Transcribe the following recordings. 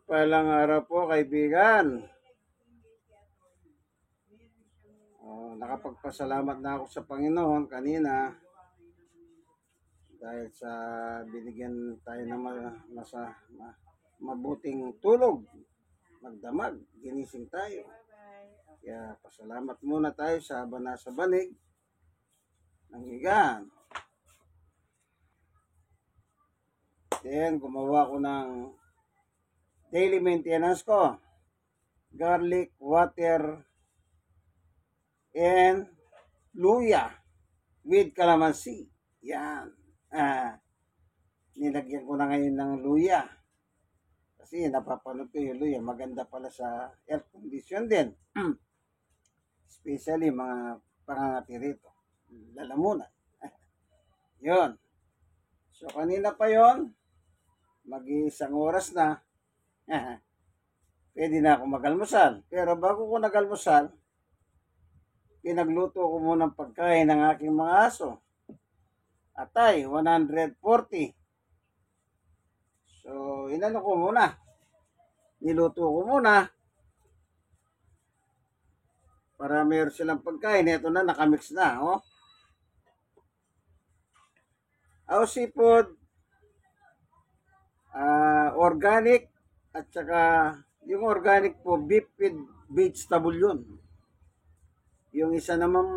Palang araw po, kaibigan. Nakapagpasalamat na ako sa Panginoon kanina dahil sa binigyan tayo ng mabuting tulog, magdamag, ginising tayo. Kaya pasalamat muna tayo sa nasa banig ng higaan. Then, gumawa ko ng daily maintenance ko. Garlic, water, and luya with calamansi. Yan. Nilagyan ko na ngayon ng luya. Kasi napapanood ko yung luya. Maganda pala sa air condition din. Especially mga pangangati rito. Lalamunan. Yun. So kanina pa yon, mag-iisang oras na. Pwede na ako mag-almusal. Pero bago ko nag-almusal, pinagluto ko muna ng pagkain ng aking mga aso. Atay, 140. So, inano ko muna. Niluto ko muna. Para mayroon silang pagkain. Ito na, nakamix na. Oh. Aussie food, organic, at saka yung organic po, beef with vegetable yun. Yung isa namang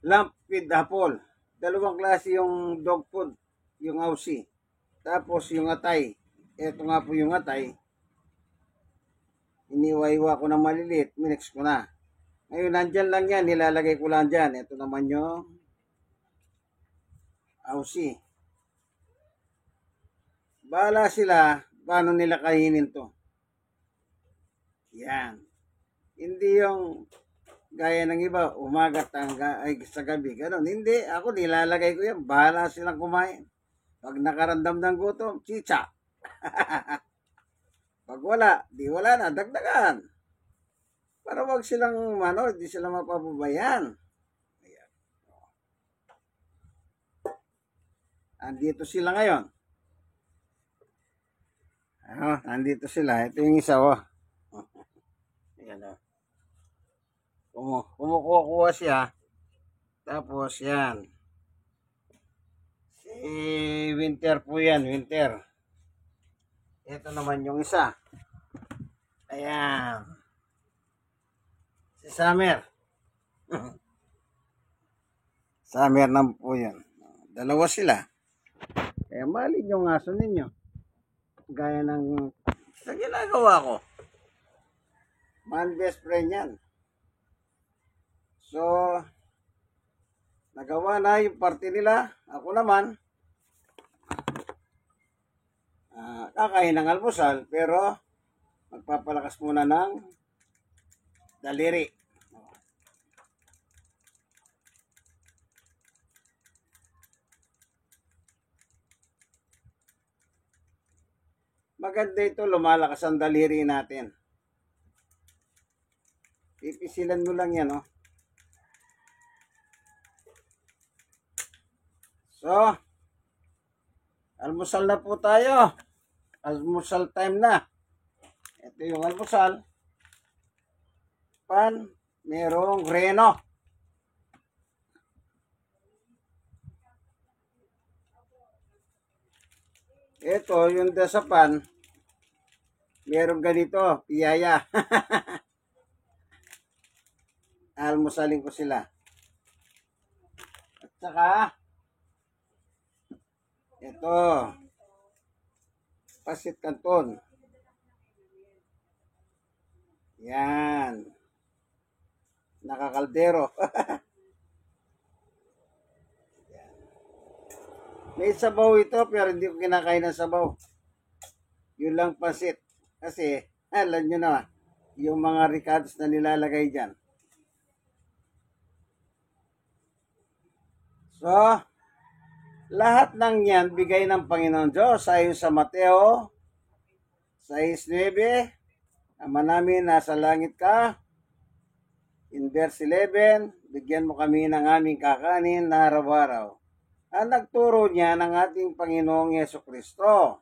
lamb with apple. Dalawang klase yung dog food, yung Aussie. Tapos yung atay. Ito nga po yung atay. Iniwa-iwa ko na maliliit, minix ko na. Ngayon, nandyan lang yan, nilalagay ko lang dyan. Ito naman yung Aussie. Bahala sila, paano nila kainin to. Yan. Hindi yung gaya ng iba, umaga ay sa gabi, gano'n. Hindi, ako nilalagay ko yan, bahala silang kumain. Pag nakaramdam ng gutom, chicha. Pag wala, di wala na, dagdagan. Para wag silang, di sila mapapabayan. Ayan. Andito sila ngayon. Andito sila. Ito yung isa, Ayan, kumukuha siya. Tapos, yan. Si Winter po yan, Winter. Ito naman yung isa. Ayan. Si Summer. Summer naman po yan. Dalawa sila. Kaya malin yung aso ninyo. Gaya ng sa ginagawa ko. Man best friend yan. So, nagawa na yung party nila. Ako naman, kakain ng almusal, pero magpapalakas muna ng daliri. Maganda ito, lumalakas ang daliri natin. Pipisilan mo lang yan, So, almusal na po tayo. Almusal time na. Ito yung almusal. Pan, merong greno. Ito, yung dasapan, merong ganito, piyaya. Almusalin ko sila. At saka, ito, pasit canton. Yan. Nakakaldero. May sabaw ito, pero hindi ko kinakain ng sabaw. Yun lang pasit. Kasi, alam nyo na, yung mga ricados na nilalagay dyan. So, lahat ng yan, bigay ng Panginoon Diyos. Ayon sa Mateo 6:9, Ama namin, nasa langit ka. In verse 11, bigyan mo kami ng aming kakanin na araw-araw. Ang nagturo niya ng ating Panginoong Yeso Kristo.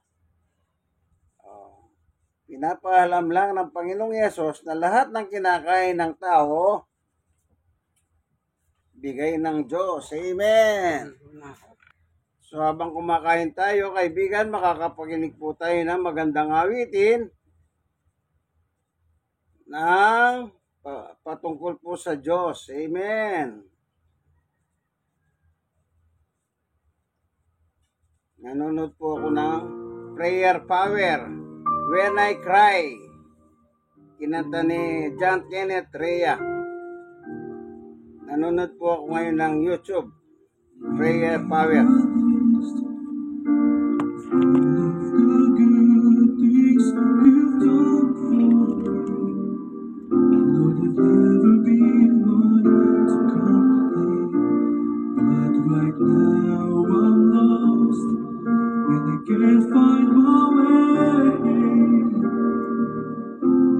Pinapaalam lang ng Panginoong Yesus na lahat ng kinakain ng tao, bigay ng Diyos. Amen. So habang kumakain tayo, kaibigan, makakapakinig po tayo ng magandang awitin ng patungkol po sa Diyos. Amen. Nanonood po ako ng Prayer Power, When I Cry. Kinanta ni John Kenneth Rea. Nanonood po ako ngayon ng YouTube, Prayer Power. Right now I'm lost and I can't find my way.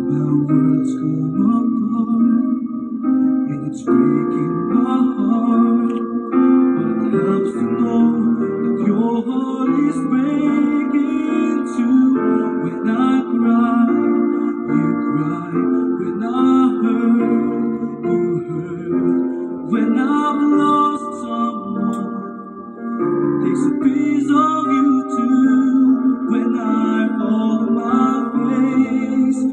My world's come apart and it's breaking my heart. But it helps to know that your heart is breaking too. When I cry, you cry. When I hurt, you hurt. When I've lost someone, it takes a piece of you too. When I fall on my face,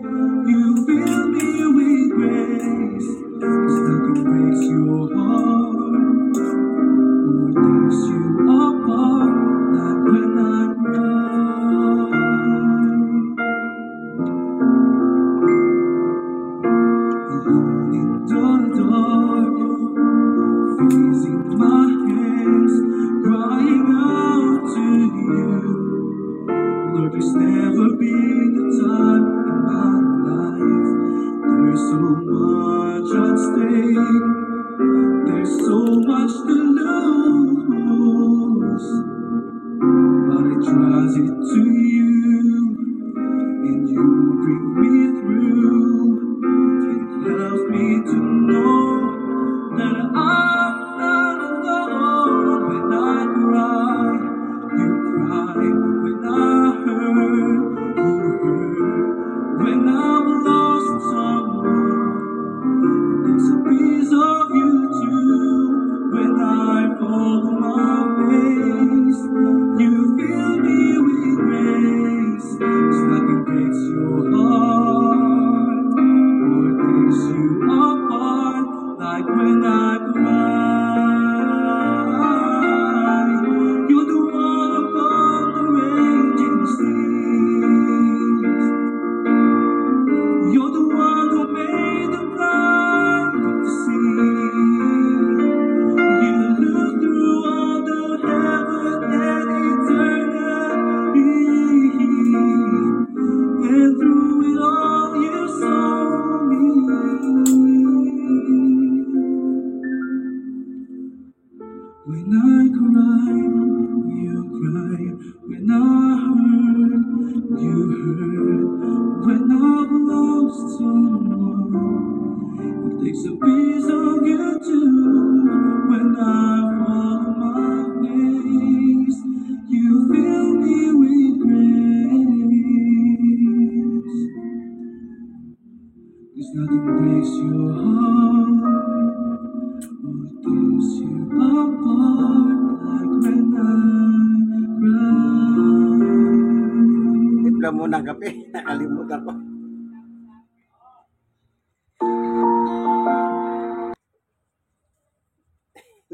you fill me with grace. 'Cause nothing breaks your heart or tears you apart like when I cry. Alone in the dark, freezing my hands, crying out to you. Lord, there's never been a time in my life. There's so much at stake. There's so much to lose. But I trust it to you, and you bring me through. It helps me to know that I'm not alone. When I cry, you cry. When I hurt, you hurt. When I've lost someone, it takes a piece of you too. When I fall on my face, you fill me with grace. 'Cause nothing breaks your heart or tears you apart like when I cry. You're the one above the raging seas. You're the one who made the blind to see. You look through all the heaven and eternity, and through it all you saw me. When I cry, you cry. When I hurt, you hurt. When I've lost someone, it takes a piece of you too. When I fall on my face, you fill me with grace. 'Cause nothing breaks your heart or tears you apart like when I cry. Timpla mo ng kape, nakalimutan ko.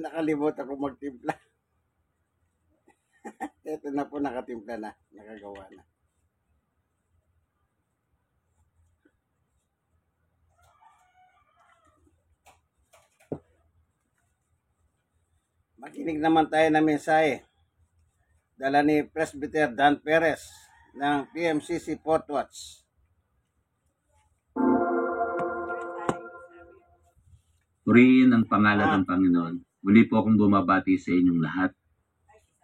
Nakalimutan ko magtimpla. Ito na po, nakatimpla na, nakagawa na. Makinig naman tayo ng mensahe. Dala ni Presbyter Dan Perez ng PMCC Fort Watch. Purihin ang pangalan ng Panginoon. Muli po akong bumabati sa inyong lahat.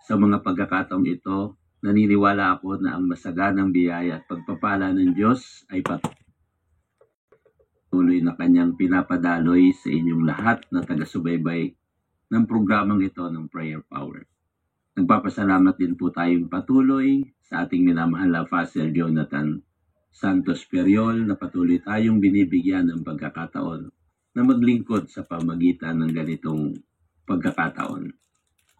Sa mga pagkakataong ito, naniniwala ako na ang masaganang biyaya at pagpapala ng Diyos ay patuloy na kanyang pinapadaloy sa inyong lahat na taga-subaybay ng programang ito ng Prayer Power. Nagpapasalamat din po tayong patuloy sa ating minamahal na Father Jonathan Santo Esperiol na patuloy tayong binibigyan ng pagkakataon na maglingkod sa pamagitan ng ganitong pagkakataon.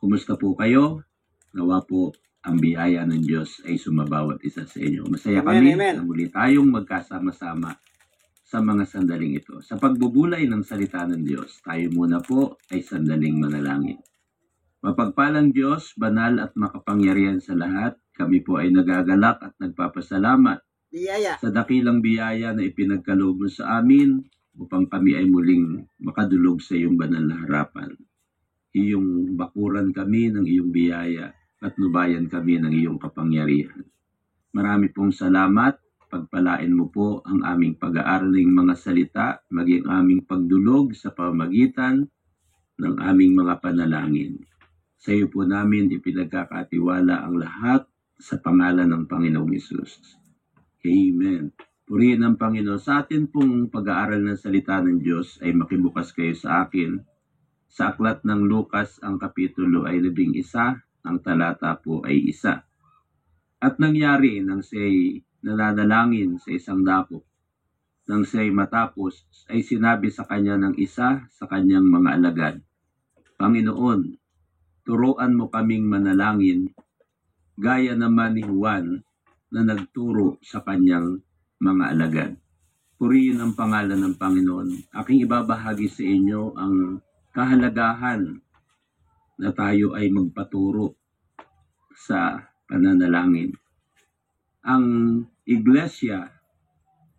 Kumusta po kayo? Nawa po ang biyaya ng Diyos ay sumabawat isa sa inyo. Masaya Amen, kami amen. na muli tayong magkasama-sama sa mga sandaling ito. Sa pagbubulay ng salita ng Diyos, tayo muna po ay sandaling manalangin. Mapagpalang Diyos, banal at makapangyarihan sa lahat, kami po ay nagagalak at nagpapasalamat Biyaya. sa dakilang biyaya na ipinagkaloob mo sa amin upang kami ay muling makadulog sa iyong banal na harapan. Iyong bakuran kami ng iyong biyaya at nubayan kami ng iyong kapangyarihan. Marami pong salamat. Pagpalain mo po ang aming pag-aaral ng mga salita, maging aming pagdulog sa pamagitan ng aming mga panalangin. Sa iyo po namin ipinagkakatiwala ang lahat sa pangalan ng Panginoong Hesus. Amen. Purihin ang Panginoon. Sa atin pong pag-aaral ng salita ng Diyos ay makibukas kayo sa akin. Sa aklat ng Lucas, ang kapitulo ay 11, ang talata po ay 1. At nangyari nang siya'y nananalangin sa isang dako. Nang siya'y matapos, ay sinabi sa kanya ng isa sa kanyang mga alagad, Panginoon, turuan mo kaming manalangin, gaya naman ni Juan na nagturo sa kanyang mga alagad. Purihin ang pangalan ng Panginoon. Aking ibabahagi sa inyo ang kahalagahan na tayo ay magpaturo sa pananalangin. Ang iglesia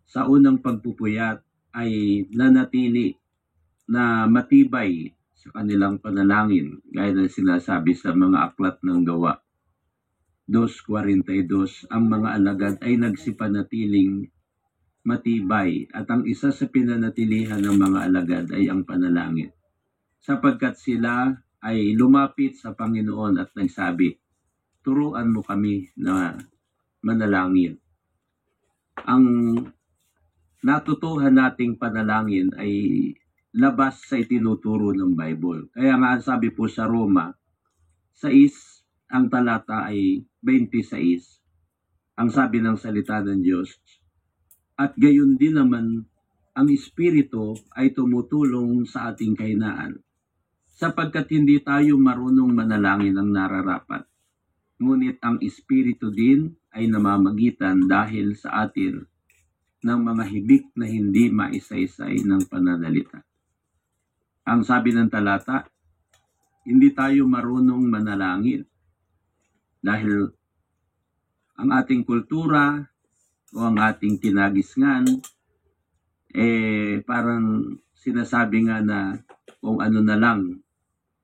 sa unang pagpupuyat ay nanatili na matibay sa kanilang panalangin, gaya na sinasabi sa mga aklat ng gawa. 2:42, ang mga alagad ay nagsipanatiling matibay at ang isa sa pinanatilihan ng mga alagad ay ang panalangin. Sapagkat sila ay lumapit sa Panginoon at nagsabi, turuan mo kami na manalangin. Ang natutuhan nating panalangin ay labas sa itinuturo ng Bible. Kaya nga sabi po sa Roma 6, ang talata ay 26. Ang sabi ng salita ng Diyos, at gayon din naman ang Espiritu ay tumutulong sa ating kahinaan, sapagkat hindi tayo marunong manalangin ng nararapat. Ngunit ang Espiritu din ay namamagitan dahil sa atin ng mga hibik na hindi maisaysay ng pananalita. Ang sabi ng talata, hindi tayo marunong manalangin dahil ang ating kultura o ang ating kinagisngan parang sinasabi nga na kung ano na lang.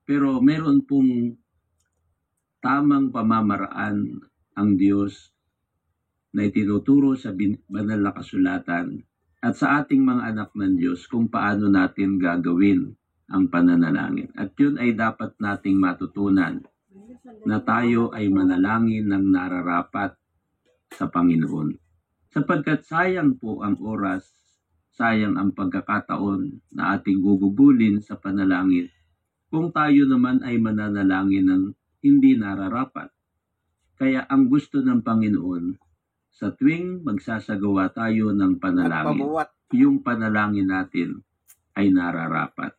Pero meron pong tamang pamamaraan ang Diyos na itinuturo sa banal na kasulatan at sa ating mga anak ng Diyos kung paano natin gagawin ang pananalangin. At yun ay dapat nating matutunan na tayo ay manalangin ng nararapat sa Panginoon. Sapagkat sayang po ang oras, sayang ang pagkakataon na ating gugubulin sa panalangin kung tayo naman ay mananalangin ng hindi nararapat. Kaya ang gusto ng Panginoon, sa tuwing magsasagawa tayo ng panalangin, Pabuwat. yung panalangin natin ay nararapat.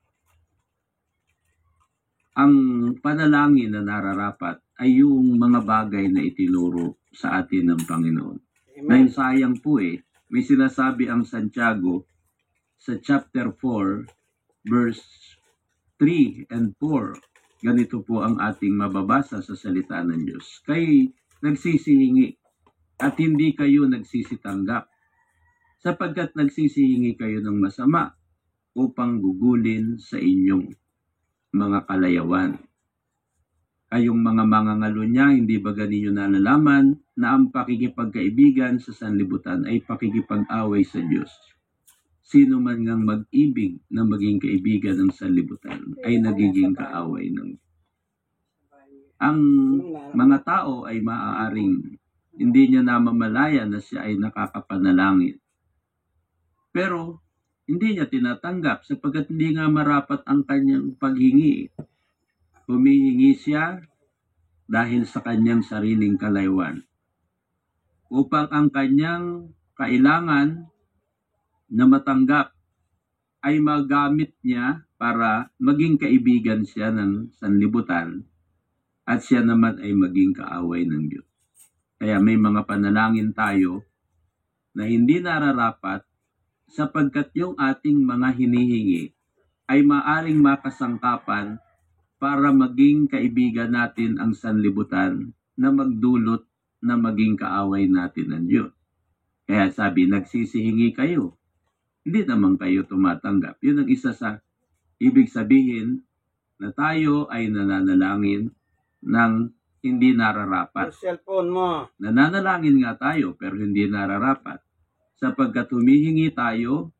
Ang panalangin na nararapat ay yung mga bagay na itinuro sa atin ng Panginoon. Amen. Dahil sayang po may sinasabi ang Santiago sa chapter 4, verse 3 and 4. Ganito po ang ating mababasa sa salita ng Diyos. Kayo'y nagsisihingi at hindi kayo nagsisitanggap, sapagkat nagsisihingi kayo ng masama upang gugulin sa inyong mga kalayawan. Kayong mga mangangalo niya, hindi ba ganinyo nalalaman na ang pakikipagkaibigan sa sanlibutan ay pakikipag-away sa Diyos? Sino man ngang mag-ibig na maging kaibigan ng sanlibutan ay nagiging kaaway ng. Ang mga tao ay maaaring hindi niya namamalaya na siya ay nakakapanalangin. Pero hindi niya tinatanggap sapagkat hindi nga marapat ang kanyang paghingi. Humihingi siya dahil sa kanyang sariling kalaywan upang ang kanyang kailangan na matanggap ay magamit niya para maging kaibigan siya ng sanlibutan at siya naman ay maging kaaway ng Diyos. Kaya may mga panalangin tayo na hindi nararapat sapagkat yung ating mga hinihingi ay maaring makasangkapan para maging kaibigan natin ang sanlibutan na magdulot na maging kaaway natin ng Diyos. Kaya sabi, nagsisihingi kayo. Hindi naman kayo tumatanggap. Yun ang isa sa ibig sabihin na tayo ay nananalangin ng hindi nararapat. Yung cellphone mo. Nananalangin nga tayo pero hindi nararapat sapagkat humihingi tayo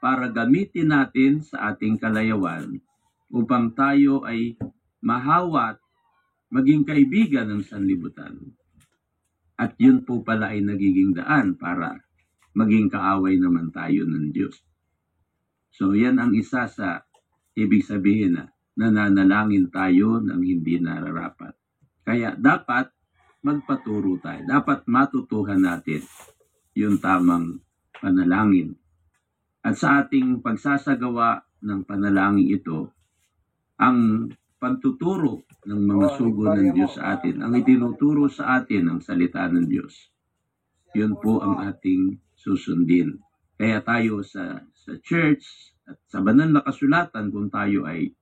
para gamitin natin sa ating kalayawan upang tayo ay mahawat maging kaibigan ng sanlibutan. At yun po pala ay nagiging daan para maging kaaway naman tayo ng Diyos. So yan ang isa sa ibig sabihin na nananalangin tayo ng hindi nararapat. Kaya dapat magpaturo tayo. Dapat matutuhan natin yung tamang panalangin. At sa ating pagsasagawa ng panalangin ito, ang pagtuturo ng mga sugo ng Diyos sa atin, ang itinuturo sa atin ang salita ng Diyos. Yun po ang ating susundin. Kaya tayo sa church at sa banal na kasulatan, kung tayo ay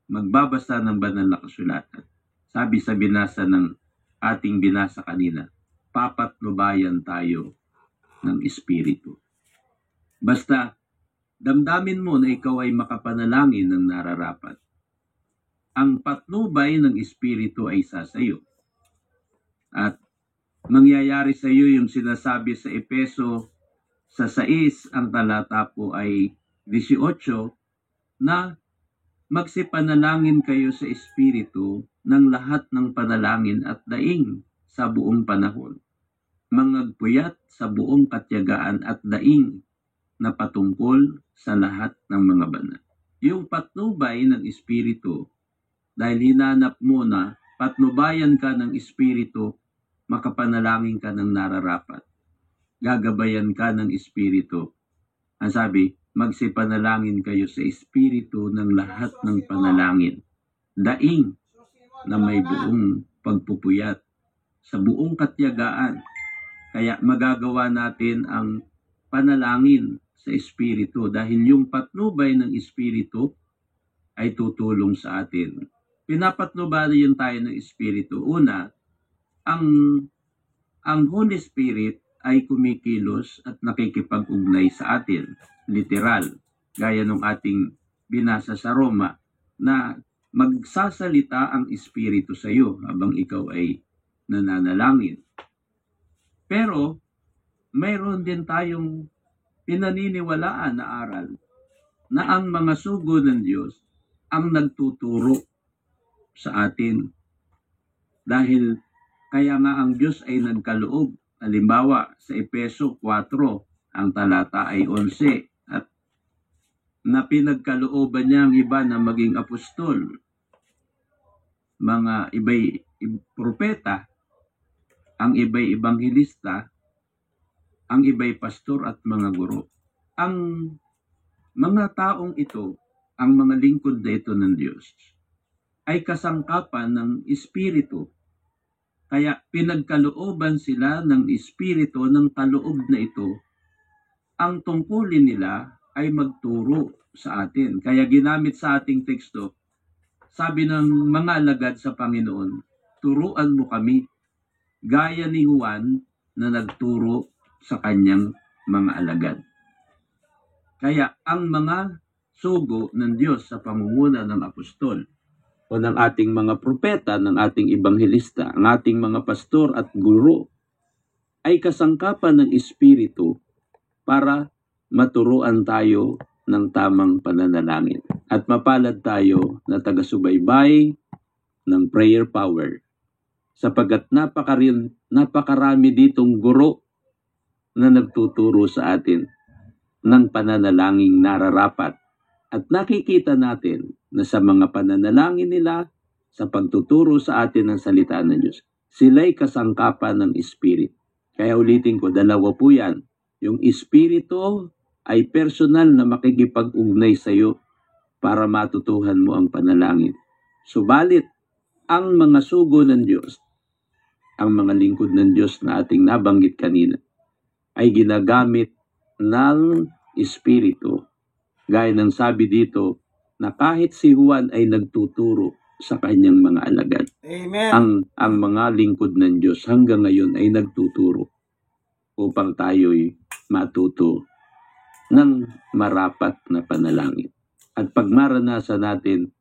magbabasa ng banal na kasulatan, sabi sa binasa ng ating binasa kanina, papatnubayan tayo ng Espiritu. Basta damdamin mo na ikaw ay makapanalangin ng nararapat. Ang patnubay ng Espiritu ay sasayo. At mangyayari sa iyo yung sinasabi sa Efeso sa 6, ang talata po ay 18, na magsipanalangin kayo sa Espiritu ng lahat ng panalangin at daing sa buong panahon. Mangagpuyat sa buong katyagaan at daing na patungkol sa lahat ng mga banal. Yung patnubay ng Espiritu, dahil hinanap mo na patnubayan ka ng Espiritu, makapanalangin ka ng nararapat. Gagabayan ka ng Espiritu. Ang sabi, magsipanalangin kayo sa Espiritu ng lahat ng panalangin. Daing na may buong pagpupuyat sa buong katyagaan. Kaya magagawa natin ang panalangin sa Espiritu dahil yung patnubay ng Espiritu ay tutulong sa atin. Pinapatnubayan tayo ng Espiritu. Una, ang Holy Spirit ay kumikilos at nakikipag-ugnay sa atin. Literal. Gaya ng ating binasa sa Roma na magsasalita ang Espiritu sa iyo habang ikaw ay nananalangin. Pero mayroon din tayong pinaniniwalaan na aral na ang mga sugo ng Diyos ang nagtuturo sa atin. Dahil kaya nga ang Diyos ay nagkaloob. Halimbawa sa Efeso 4, ang talata ay 11, at na pinagkalooban niya ang iba na maging apostol, mga iba'y propeta, ang iba'y ebanghelista, ang iba'y pastor at mga guro. Ang mga taong ito, ang mga lingkod na ito ng Diyos, ay kasangkapan ng Espiritu. Kaya pinagkalooban sila ng Espiritu ng kaloob na ito. Ang tungkulin nila ay magturo sa atin. Kaya ginamit sa ating teksto, sabi ng mga alagad sa Panginoon, turuan mo kami, gaya ni Juan na nagturo sa kanyang mga alagad. Kaya ang mga sugo ng Diyos sa pamumuno ng apostol o ng ating mga propeta, ng ating ebanghelista, ang ating mga pastor at guro, ay kasangkapan ng Espiritu para maturuan tayo ng tamang pananalangin. At mapalad tayo na taga-subaybay ng prayer power. Sapagkat napakarami ditong guro na nagtuturo sa atin ng pananalangin nararapat. At nakikita natin na sa mga pananalangin nila, sa pagtuturo sa atin ng salita ng Diyos, sila'y kasangkapan ng Espiritu. Kaya ulitin ko, dalawa po yan. Yung Espiritu ay personal na makikipag-ugnay sa iyo para matutuhan mo ang panalangin. Subalit, ang mga sugo ng Diyos, ang mga lingkod ng Diyos na ating nabanggit kanina, ay ginagamit ng Espiritu. Gaya ng sabi dito, na kahit si Juan ay nagtuturo sa kanyang mga alagad. Amen. Ang mga lingkod ng Diyos hanggang ngayon ay nagtuturo upang tayo'y matuto ng marapat na panalangin. At pag maranasan natin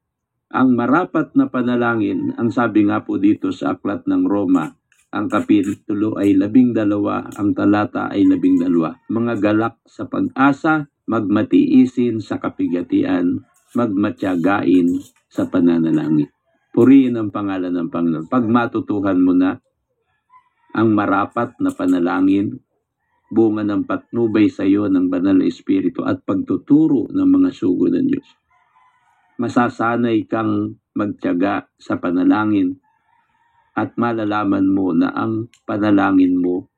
ang marapat na panalangin, ang sabi nga po dito sa Aklat ng Roma, ang kapitulo ay 12, ang talata ay 12. Mga galak sa pag-asa, magmatiisin sa kapigatian, magmatyagain sa pananalangin. Purihin ang pangalan ng Panginoon. Pag matutuhan mo na ang marapat na panalangin, bunga ng patnubay sa iyo ng banal na Espiritu at pagtuturo ng mga sugo ng Diyos, masasanay kang magtiyaga sa panalangin at malalaman mo na ang panalangin mo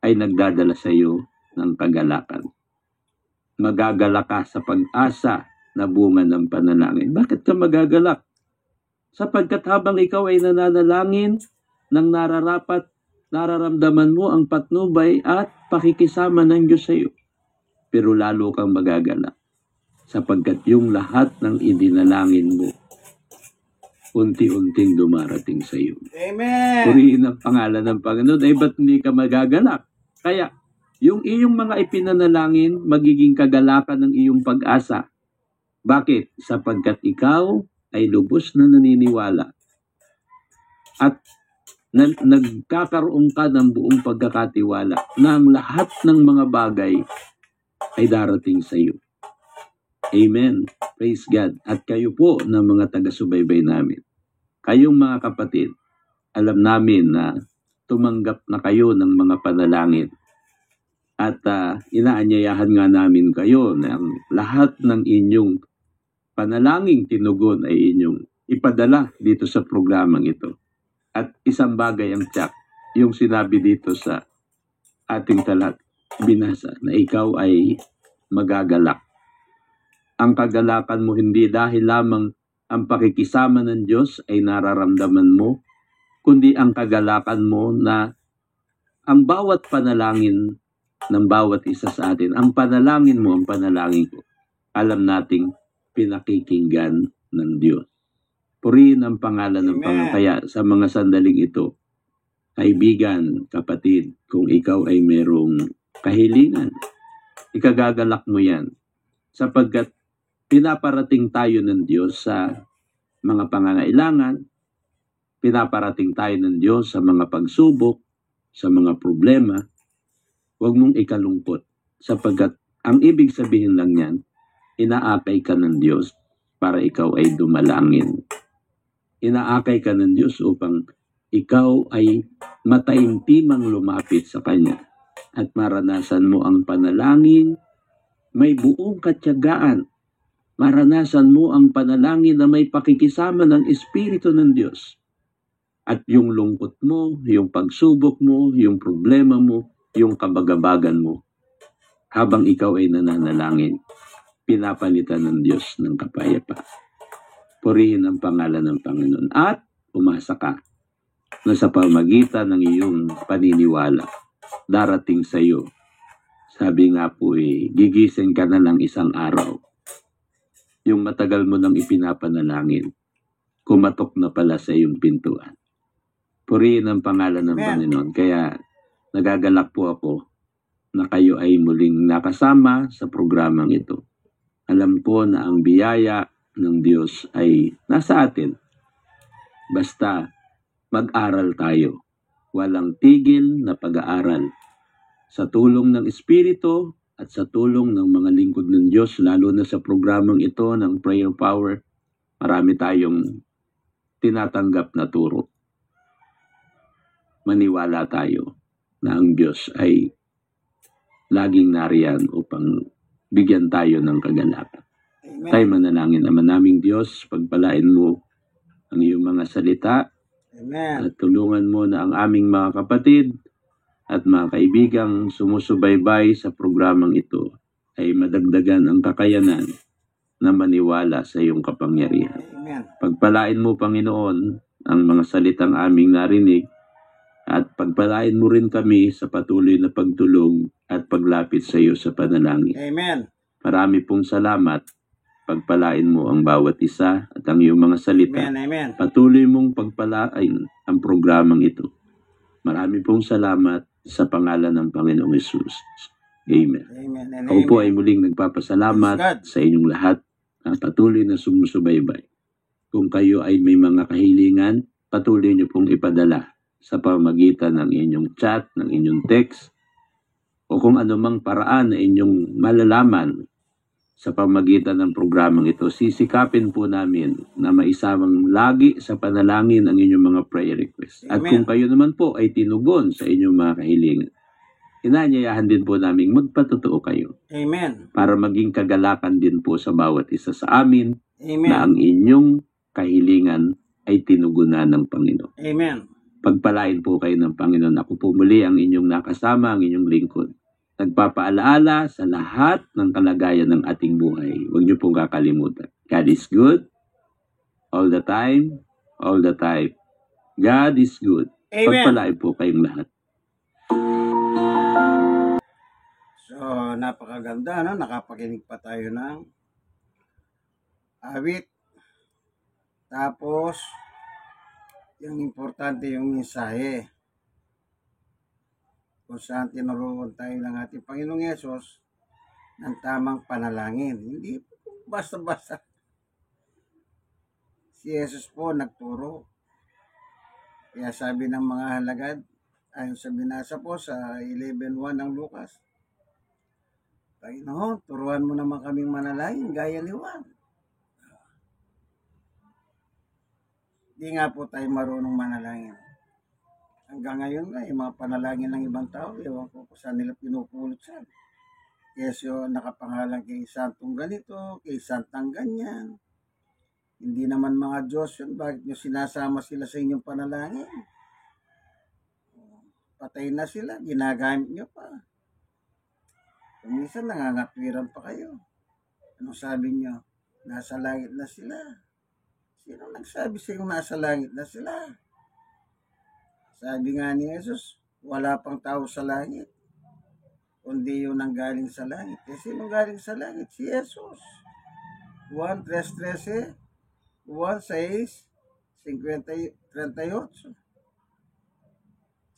ay nagdadala sa iyo ng kagalakan. Magagalak ka sa pag-asa na bunga ng panalangin. Bakit ka magagalak? Sapagkat habang ikaw ay nananalangin ng nararapat, nararamdaman mo ang patnubay at pakikisama ng Diyos sa iyo. Pero lalo kang magagalak sapagkat yung lahat ng idinalangin mo, unti-unting dumarating sa iyo. Amen. Purihin ang pangalan ng Panginoon. Ay ba't hindi ka magagalak? Kaya, yung iyong mga ipinanalangin, magiging kagalakan ng iyong pag-asa. Bakit? Sapagkat ikaw ay lubos na naniniwala at nagkakaroon ka ng buong pagkakatiwala na ang lahat ng mga bagay ay darating sa iyo. Amen. Praise God. At kayo po na mga taga-subaybay namin, kayong mga kapatid, alam namin na tumanggap na kayo ng mga panalangin. At inaanyayahan nga namin kayo na ang lahat ng inyong panalangin tinugon ay inyong ipadala dito sa programang ito. At isang bagay ang tiyak, yung sinabi dito sa ating talat, binasa, na ikaw ay magagalak. Ang kagalakan mo hindi dahil lamang ang pakikisama ng Diyos ay nararamdaman mo, kundi ang kagalakan mo na ang bawat panalangin ng bawat isa sa atin, ang panalangin mo, ang panalangin ko, alam nating pinakikinggan ng Diyos. Purihin ang pangalan ng Panginoon. Kaya sa mga sandaling ito, kaibigan, kapatid, kung ikaw ay merong kahilingan, ikagagalak mo yan. Sapagkat pinaparating tayo ng Diyos sa mga pangangailangan, pinaparating tayo ng Diyos sa mga pagsubok, sa mga problema. Huwag mong ikalungkot. Sapagkat ang ibig sabihin lang yan, inaakay ka ng Diyos para ikaw ay dumalangin. Inaakay ka ng Diyos upang ikaw ay mataimtimang lumapit sa Kanya at maranasan mo ang panalangin, may buong katyagaan. Maranasan mo ang panalangin na may pakikisama ng Espiritu ng Diyos. At yung lungkot mo, yung pagsubok mo, yung problema mo, yung kabagabagan mo, habang ikaw ay nananalangin, pinapalitan ng Diyos ng kapayapaan. Purihin ang pangalan ng Panginoon at umasa ka na sa pamagitan ng iyong paniniwala, darating sa iyo. Sabi nga po gigising ka na lang isang araw. Yung matagal mo nang ipinapanalangin, kumatok na pala sa iyong pintuan. Purihin ang pangalan ng Panginoon. Kaya nagagalak po ako na kayo ay muling nakasama sa programang ito. Alam po na ang biyaya ng Diyos ay nasa atin. Basta mag-aral tayo. Walang tigil na pag-aaral. Sa tulong ng Espiritu at sa tulong ng mga lingkod ng Diyos, lalo na sa programang ito ng Prayer Power, marami tayong tinatanggap na turo. Maniwala tayo na ang Diyos ay laging nariyan upang bigyan tayo ng kagalakan. Tayo manalangin. Ama naming Diyos, pagpalain mo ang iyong mga salita. Amen. At tulungan mo na ang aming mga kapatid at mga kaibigang sumusubaybay sa programang ito ay madagdagan ang kakayanan na maniwala sa iyong kapangyarihan. Amen. Pagpalain mo, Panginoon, ang mga salitang aming narinig at pagpalain mo rin kami sa patuloy na pagtulong at paglapit sa iyo sa panalangin. Amen. Marami pong salamat. Pagpalain mo ang bawat isa at ang iyong mga salita. Amen. Amen. Patuloy mong pagpalain ang programang ito. Marami pong salamat sa pangalan ng Panginoong Hesus. Amen. Amen. And Ako po ay amen. muling nagpapasalamat Praise God. sa inyong lahat na patuloy na sumusubaybay. Kung kayo ay may mga kahilingan, patuloy niyo pong ipadala sa pamamagitan ng inyong chat, ng inyong text, o kung anumang paraan na inyong malalaman sa pamamagitan ng programang ito. Sisikapin po namin na maisamang lagi sa panalangin ang inyong mga prayer requests. At Amen. kung kayo naman po ay tinugon sa inyong mga kahilingan, inanyayahan din po namin magpatotoo kayo Amen. para maging kagalakan din po sa bawat isa sa amin na Amen. ang inyong kahilingan ay tinugunan ng Panginoon. Amen. Pagpalain po kayo ng Panginoon. Ako po muli ang inyong nakasama, ang inyong lingkod. Nagpapaalaala sa lahat ng kalagayan ng ating buhay. Huwag niyo pong kakalimutan. God is good all the time, all the time. God is good. Amen. Pagpalain po kayong lahat. So, napakaganda, no? Nakapakinig pa tayo ng awit. Tapos, yung importante yung mensahe. Kung saan tinuruan tayo ng ating Panginoong Yesus ng tamang panalangin. Hindi basta-basta. Si Yesus po nagturo. Kaya sabi ng mga halagad, ayon sa binasa po sa 11:1 ng Lucas, Panginoon, turuan mo naman kaming manalangin gaya ni Juan. Di nga po tayo marunong manalangin. Hanggang ngayon nga, yung mga panalangin ng ibang tao, ewan ko kung saan nila pinupulot siya. Yes, yung nakapangalan kay Santong ganito, kay Santang ganyan. Hindi naman mga Diyos yun, bakit nyo sinasama sila sa inyong panalangin? Patay na sila, ginagamit nyo pa. Kung minsan nangangatwiran pa kayo. Anong sabi nyo? Nasa langit na sila. Sino nagsabi sa inyo nasa langit na sila? Sabi nga ni Jesus, wala pang tao sa langit, kundi yun ang galing sa langit. Eh, sino galing sa langit? Si Jesus. Juan 3:13, Juan 6:38.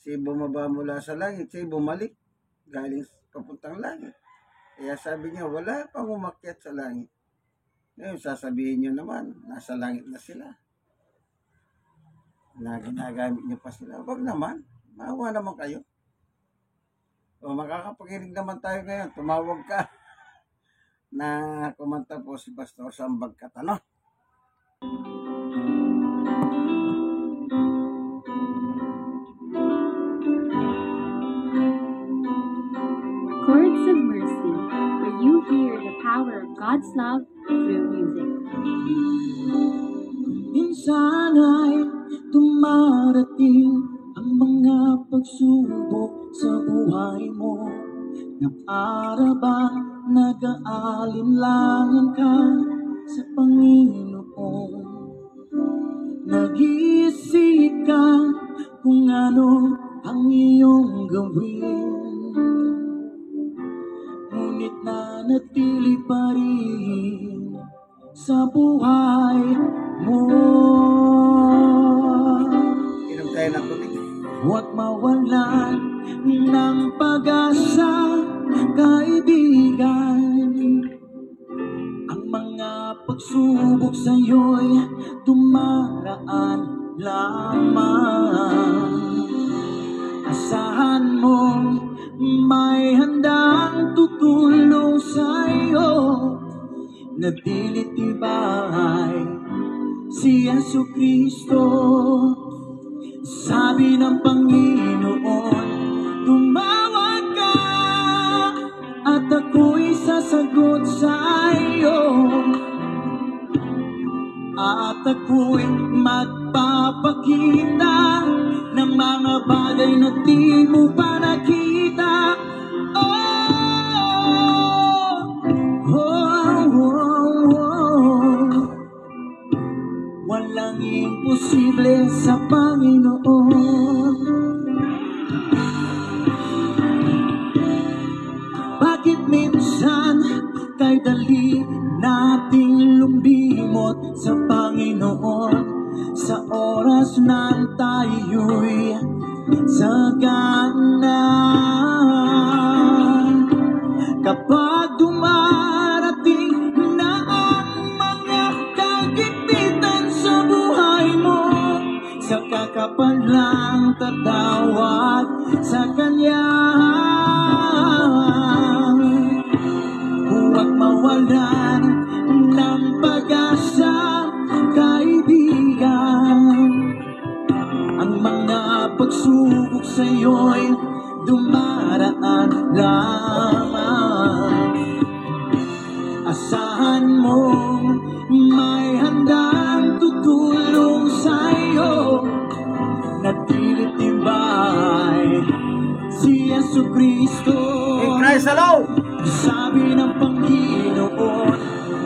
Siya bumaba mula sa langit, siya bumalik, galing papuntang langit. Kaya sabi niya, wala pang umakyat sa langit. Ngayon, sasabihin niyo naman, nasa langit na sila. Na ginagamit niyo pa sila. Wag naman. Maawa naman kayo. O makakapakinig naman tayo ngayon. Tumawag ka na kumanta po si Pastor Sambag Katano. Chords of Mercy, where you hear the power of God's love through music. Minsan ay dumarating ang mga pagsubok sa buhay mo. Nakara bang nag-aalinlangan ka sa Panginoon? Nag-iisip ka kung ano ang iyong gawin. Ngunit nanatili pa rin sa buhay mo. Inom tayo ng tubig. Huwag mawalan ng pag-asa, kaibigan. Ang mga pagsubok sa'yo'y dumaraan lamang. Asahan mong may handang tutulong sa'yo na dilitibay si Yesu Kristo. Sabi ng Panginoon, tumawag ka at ako'y sasagot sa iyo. At ako'y magpapakita ng mga bagay bagay na di mo pa nakita. Walang imposible sa Panginoon. Bakit minsan kay dali nating lumimot sa Panginoon sa oras na tayo'y sagana? Kapag dumarating na ang mga kagipitan sa buhay mo, saka ka pa lang tatawag sa Kanya. Huwag mawalan ng pag-asa, kaibigan. Ang mga pagsubok sa'yo'y dumaraan lamang. Asahan mong may handang tutulong sa'yo na tinitibay si Jesucristo. In Christ alone. Sabi ng Panginoon,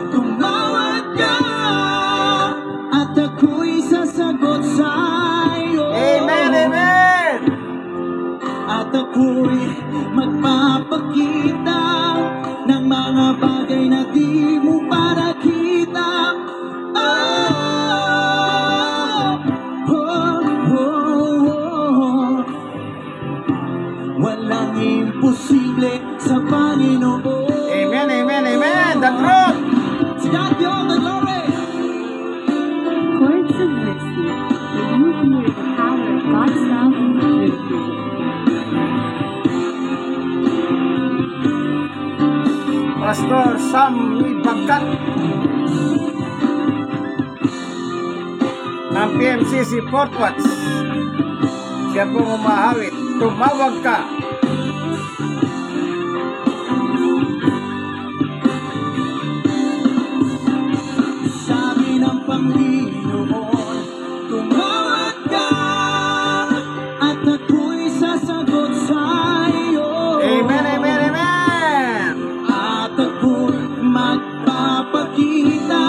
tumawag ka at ako'y sasagot sa'yo. Amen, amen. At ako'y magpapakita ng mga bagay na di mo pa nakita. Walang imposible sa Panginoon. Amen, amen, amen. The truth. To God be all the glory. Chords of Mercy, where you hear the power of God's love through music. Pastor Sam Bagkat ng PMCC Fort Watts. Siya pong umahawit. Tumawag ka. Sabi ng Panginoon, tumawag ka at ako'y sasagot sa'yo. Amen, amen, amen. At ako'y magpapakita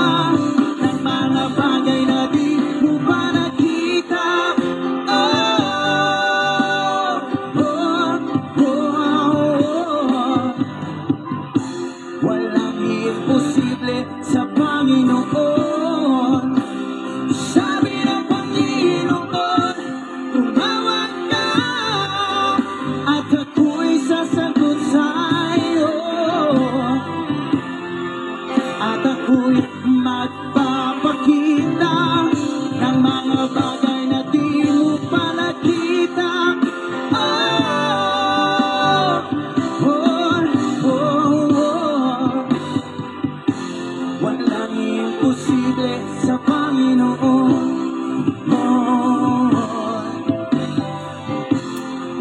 ng mga bagay na di mo pa nakita. Walang imposible sa Panginoon. Sabi ng Panginoon, tumawag ka at ako'y sasagot sa'yo. At ako'y magpapakita ng mga bagay na di mo pa nakita. Walang imposible sa Panginoon.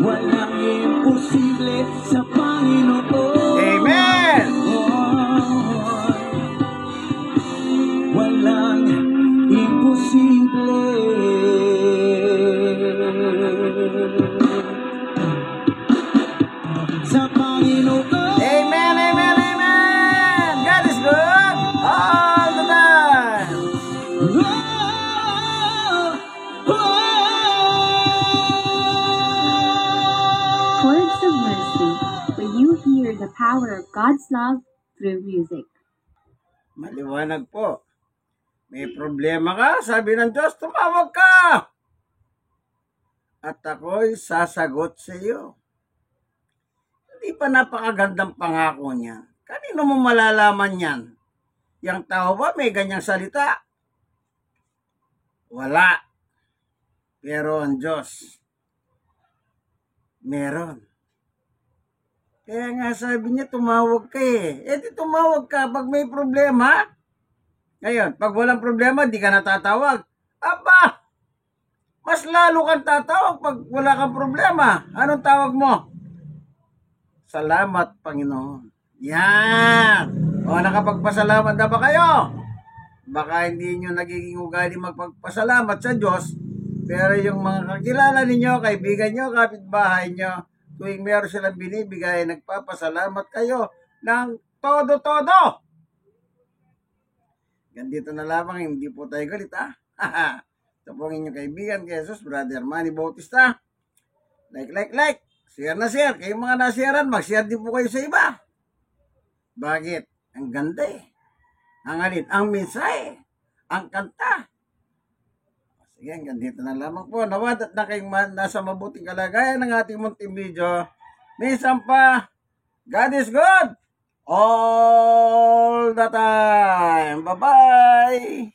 Walang imposible sa Panginoon. Amen. Walang imposible sa Panginoon. Amen, amen, amen. God is good all the time. Chords of Mercy, where you hear the power of God's love through music. Maliwanag po. May problema ka, sabi ng Diyos, tumawag ka. At ako'y sasagot sa iyo. Hindi pa napakagandang pangako niya. Kanino mo malalaman yan? Yang tao ba may ganyang salita? Wala. Pero ang Diyos, meron. Kaya nga sabi niya, tumawag ka eh. Eh di tumawag ka pag may problema. Ngayon, pag walang problema, di ka natatawag. Aba! Mas lalo kang tatawag pag wala kang problema. Anong tawag mo? Salamat, Panginoon. Yan! O, nakapagpasalamat na ba kayo? Baka hindi nyo nagiging ugali magpagpasalamat sa Diyos Pero yung mga kakilala ninyo, kaibigan nyo, kapitbahay nyo, tuwing meron silang binibigay, nagpapasalamat kayo ng todo-todo. Ganito na lamang, hindi po tayo galit, ha? Ito po ang inyong kaibigan, Jesus, Brother Manny Bautista. Like. Share na share. Kayong mga nasiyaran, mag-share din po kayo sa iba. Bakit? Ang ganda eh. Ang alin, ang mensahe, ang kanta. Sige, hanggang dito na lamang po. Nawadat na kayong nasa mabuting kalagayan ng ating munting video. Minsan pa, God is good all the time. Bye-bye!